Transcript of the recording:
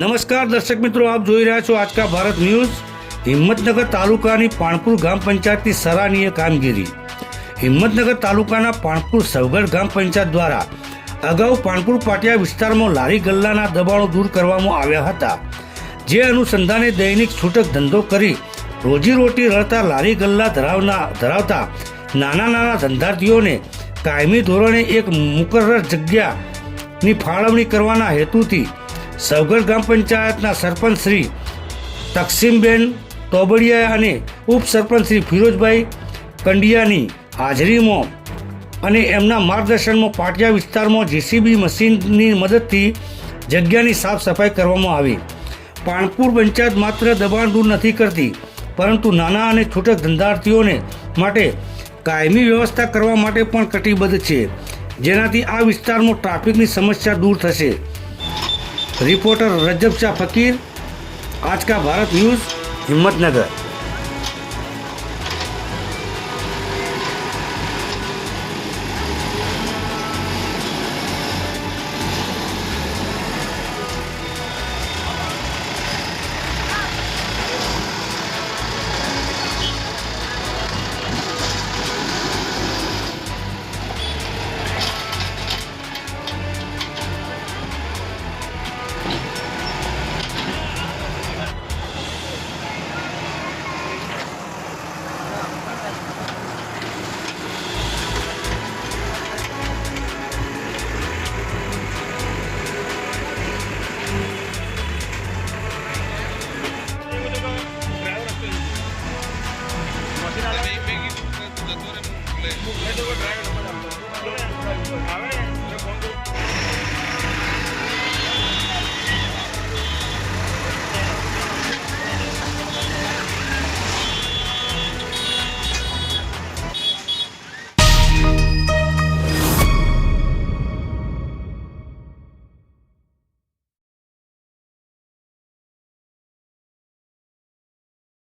નમસ્કાર દર્શક મિત્રો, આપ જોઈ રહ્યા છો આજકા ભારત ન્યૂઝ। હિંમતનગર તાલુકાની પાણપુર ગ્રામ પંચાયતની સરાહનીય કામગીરી। હિંમતનગર તાલુકાના પાણપુર સવગઢ ગ્રામ પંચાયત દ્વારા અગાઉ પાણપુર પાટિયા વિસ્તારમાં લારી ગલ્લાના દબાણો દૂર કરવામાં આવ્યા હતા, જે અનુસંધાને દૈનિક છૂટક ધંધો કરી રોજીરોટી રળતા લારી ગલ્લા ધરાવતા નાના ધંધાર્થીઓને કાયમી ધોરણે એક મુકર્રર જગ્યાની ફાળવણી કરવાના હેતુથી સવગઢ ગ્રામ પંચાયતના સરપંચ શ્રી તકસીમબેન તોબડિયા અને ઉપસરપંચ શ્રી ફિરોજભાઈ કંડિયાની હાજરીમાં અને એમના માર્ગદર્શનમાં પાટિયા વિસ્તારમાં જેસીબી મશીનની મદદથી જગ્યાની સાફ સફાઈ કરવામાં આવી। પાણપુર પંચાયત માત્ર દબાણ દૂર નથી કરતી, પરંતુ નાના અને છૂટક ધંધાર્થીઓને માટે કાયમી વ્યવસ્થા કરવા માટે પણ કટિબદ્ધ છે, જેનાથી આ વિસ્તારમાં ટ્રાફિકની સમસ્યા દૂર થશે। रिपोर्टर रजब शाह फकीर, आज का भारत न्यूज़, हिम्मतनगर। આવે